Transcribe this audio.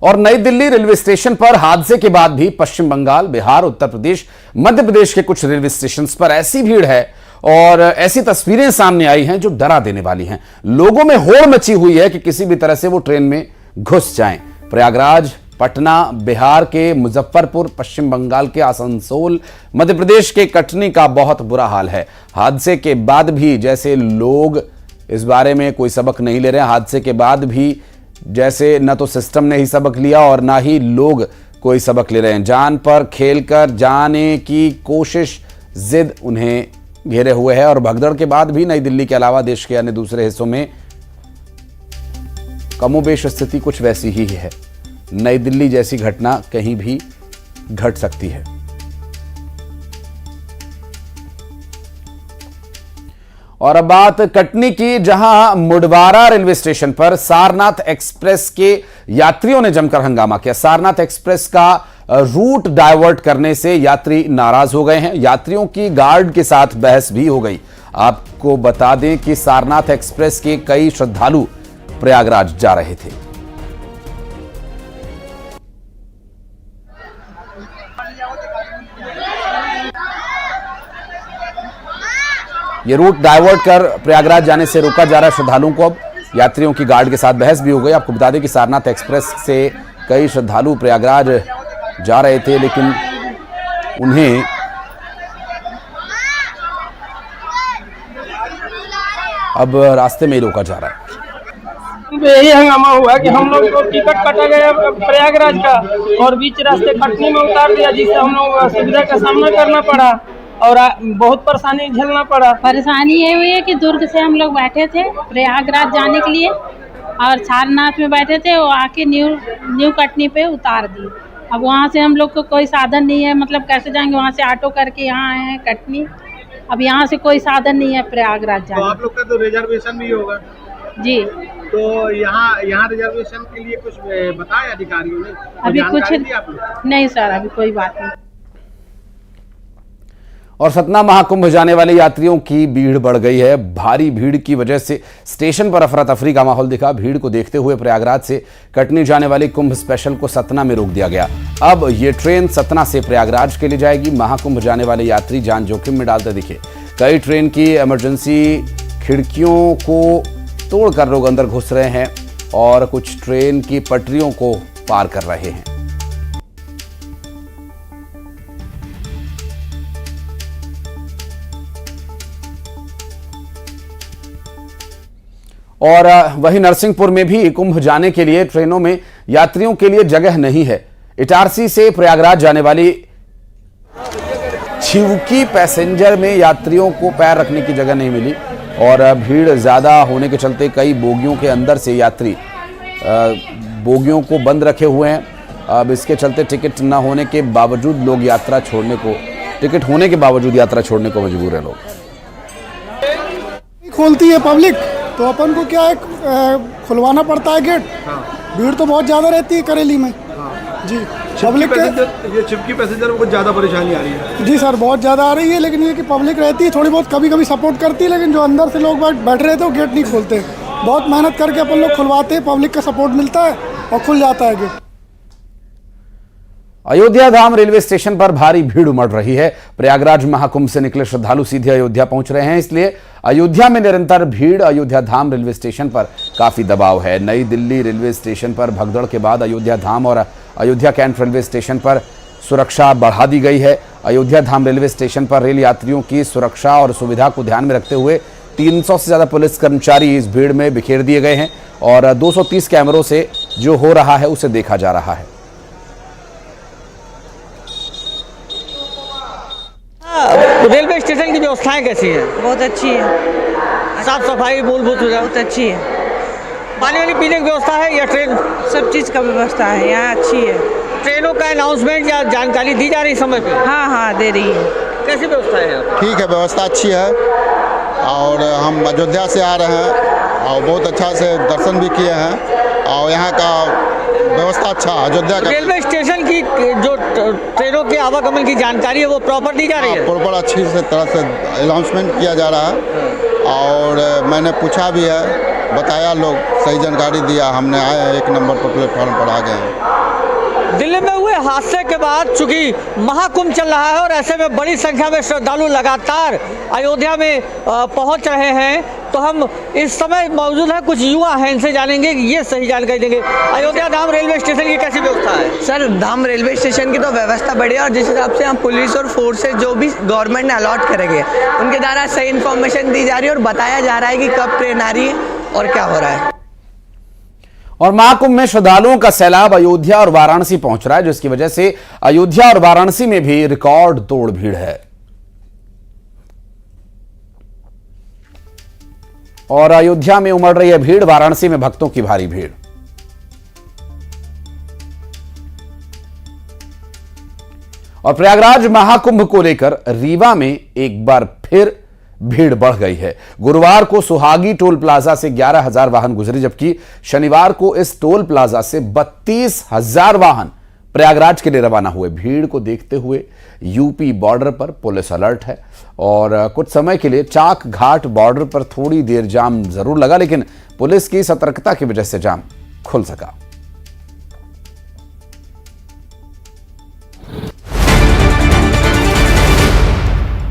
और नई Delhi railway station पर हादसे के बाद भी पश्चिम बंगाल, बिहार, उत्तर प्रदेश, मध्य प्रदेश के कुछ रेलवे स्टेशन पर ऐसी भीड़ है और ऐसी तस्वीरें सामने आई हैं जो डरा देने वाली हैं। लोगों में होड़ मची हुई है कि किसी भी तरह से वो ट्रेन में घुस जाएं। प्रयागराज, पटना, बिहार के मुजफ्फरपुर, पश्चिम बंगाल के आसनसोल, मध्य प्रदेश के कटनी का बहुत बुरा हाल है। हादसे के बाद भी जैसे लोग इस बारे में कोई सबक नहीं ले रहे हैं, हादसे के बाद भी जैसे न तो सिस्टम ने ही सबक लिया और ना ही लोग कोई सबक ले रहे हैं। जान पर खेलकर जाने की कोशिश, जिद उन्हें घेरे हुए है और भगदड़ के बाद भी नई दिल्ली के अलावा देश के अन्य दूसरे हिस्सों में कमोबेश स्थिति कुछ वैसी ही है। नई दिल्ली जैसी घटना कहीं भी घट सकती है। और अब बात कटनी की, जहां मुडवारा रेलवे स्टेशन पर सारनाथ एक्सप्रेस के यात्रियों ने जमकर हंगामा किया। सारनाथ एक्सप्रेस का रूट डाइवर्ट करने से यात्री नाराज हो गए हैं। यात्रियों की गार्ड के साथ बहस भी हो गई। आपको बता दें कि सारनाथ एक्सप्रेस के कई श्रद्धालु प्रयागराज जा रहे थे। ये रूट डाइवर्ट कर प्रयागराज जाने से रोका जा रहा है श्रद्धालुओं को। अब यात्रियों की गार्ड के साथ बहस भी हो गई। आपको बता दें कि सारनाथ एक्सप्रेस से कई श्रद्धालु प्रयागराज जा रहे थे, लेकिन उन्हें अब रास्ते में ही रोका जा रहा है। यही हंगामा हुआ कि हम लोग को टिकट काटा गया प्रयागराज का और बीच रास्ते कटनी में उतार दिया, जिससे हम लोग असुविधा का सामना करना पड़ा और बहुत परेशानी झेलना पड़ा। परेशानी ये हुई है कि दुर्ग से हम लोग बैठे थे प्रयागराज जाने के लिए और सारनाथ में बैठे थे, वो आके न्यू कटनी पे उतार दी। अब वहाँ से हम लोग को कोई साधन नहीं है, मतलब कैसे जाएंगे? वहाँ से ऑटो करके यहाँ आए हैं कटनी। अब यहाँ से कोई साधन नहीं है प्रयागराज जाने। तो आप लोग का तो रिजर्वेशन भी होगा जी। तो यहाँ रिजर्वेशन के लिए कुछ बताया अधिकारियों ने? अभी कुछ नहीं सर, अभी कोई बात नहीं। और सतना महाकुंभ जाने वाले यात्रियों की भीड़ बढ़ गई है। भारी भीड़ की वजह से स्टेशन पर अफरा तफरी का माहौल दिखा। भीड़ को देखते हुए प्रयागराज से कटनी जाने वाली कुंभ स्पेशल को सतना में रोक दिया गया। अब ये ट्रेन सतना से प्रयागराज के लिए जाएगी। महाकुंभ जाने वाले यात्री जान जोखिम में डालते दिखे। कई ट्रेन की इमरजेंसी खिड़कियों को तोड़कर लोग अंदर घुस रहे हैं और कुछ ट्रेन की पटरियों को पार कर रहे हैं। और वहीं नरसिंहपुर में भी कुंभ जाने के लिए ट्रेनों में यात्रियों के लिए जगह नहीं है। इटारसी से प्रयागराज जाने वाली छिवकी पैसेंजर में यात्रियों को पैर रखने की जगह नहीं मिली और भीड़ ज्यादा होने के चलते कई बोगियों के अंदर से यात्री बोगियों को बंद रखे हुए हैं। अब इसके चलते टिकट न होने के बावजूद लोग यात्रा छोड़ने को टिकट होने के बावजूद यात्रा छोड़ने को मजबूर है। लोग खोलती है पब्लिक, तो अपन को क्या है, खुलवाना पड़ता है गेट। भीड़ तो बहुत ज़्यादा रहती है करेली में जी। पब्लिक ये चिपकी पैसेंजर को ज़्यादा परेशानी आ रही है जी सर, बहुत ज़्यादा आ रही है। लेकिन ये कि पब्लिक रहती है थोड़ी बहुत, कभी कभी सपोर्ट करती है, लेकिन जो अंदर से लोग बैठ रहे थे वो गेट नहीं खोलते। बहुत मेहनत करके अपन लोग खुलवाते हैं, पब्लिक का सपोर्ट मिलता है और खुल जाता है गेट। अयोध्या धाम रेलवे स्टेशन पर भारी भीड़ उमड़ रही है। प्रयागराज महाकुंभ से निकले श्रद्धालु सीधे अयोध्या पहुंच रहे हैं, इसलिए अयोध्या में निरंतर भीड़। अयोध्या धाम रेलवे स्टेशन पर काफी दबाव है। नई दिल्ली रेलवे स्टेशन पर भगदड़ के बाद अयोध्या धाम और अयोध्या कैंट रेलवे स्टेशन पर सुरक्षा बढ़ा दी गई है। अयोध्या धाम रेलवे स्टेशन पर रेल यात्रियों की सुरक्षा और सुविधा को ध्यान में रखते हुए 300 से ज्यादा पुलिस कर्मचारी इस भीड़ में बिखेर दिए गए हैं और 230 कैमरों से जो हो रहा है उसे देखा जा रहा है। रेलवे स्टेशन की व्यवस्थाएं कैसी हैं? बहुत अच्छी है। साफ सफाई मूलभूत बहुत अच्छी है। पानी वाली पीने की व्यवस्था है या ट्रेन? सब चीज़ का व्यवस्था है यहाँ, अच्छी है। ट्रेनों का अनाउंसमेंट या जानकारी दी जा रही समय पे? हाँ दे रही है। कैसी व्यवस्था है यहाँ? ठीक है, व्यवस्था अच्छी है और हम अयोध्या से आ रहे हैं और बहुत अच्छा से दर्शन भी किए हैं और यहाँ का व्यवस्था अच्छा है। अयोध्या का रेलवे स्टेशन की जो ट्रेनों के आवागमन की जानकारी है वो प्रॉपर दी जा रही है? प्रॉपर अच्छी से तरह से अनाउंसमेंट किया जा रहा है और मैंने पूछा भी है बताया, लोग सही जानकारी दिया, हमने आए हैं 1 नंबर पर प्लेटफॉर्म पर आ गए हैं। दिल्ली में हुए हादसे के बाद चूंकि महाकुंभ चल रहा है और ऐसे में बड़ी संख्या में श्रद्धालु लगातार अयोध्या में पहुंच रहे हैं, तो हम इस समय मौजूद हैं, कुछ युवा हैं, इनसे जानेंगे कि ये सही जानकारी देंगे। अयोध्या धाम रेलवे स्टेशन की कैसी व्यवस्था है? सर, धाम रेलवे स्टेशन की तो व्यवस्था बढ़िया, और जिस हिसाब से हम पुलिस और फोर्सेज जो भी गवर्नमेंट ने अलॉट करेंगे उनके द्वारा सही इन्फॉर्मेशन दी जा रही है और बताया जा रहा है कि कब ट्रेन आ रही है और क्या हो रहा है। और महाकुंभ में श्रद्धालुओं का सैलाब अयोध्या और वाराणसी पहुंच रहा है, जिसकी वजह से अयोध्या और वाराणसी में भी रिकॉर्ड तोड़ भीड़ है। और अयोध्या में उमड़ रही है भीड़, वाराणसी में भक्तों की भारी भीड़। और प्रयागराज महाकुंभ को लेकर रीवा में एक बार फिर भीड़ बढ़ गई है। गुरुवार को सुहागी टोल प्लाजा से 11,000 वाहन गुजरे, जबकि शनिवार को इस टोल प्लाजा से 32,000 वाहन प्रयागराज के लिए रवाना हुए। भीड़ को देखते हुए यूपी बॉर्डर पर पुलिस अलर्ट है और कुछ समय के लिए चाक घाट बॉर्डर पर थोड़ी देर जाम जरूर लगा, लेकिन पुलिस की सतर्कता की वजह से जाम खुल सका।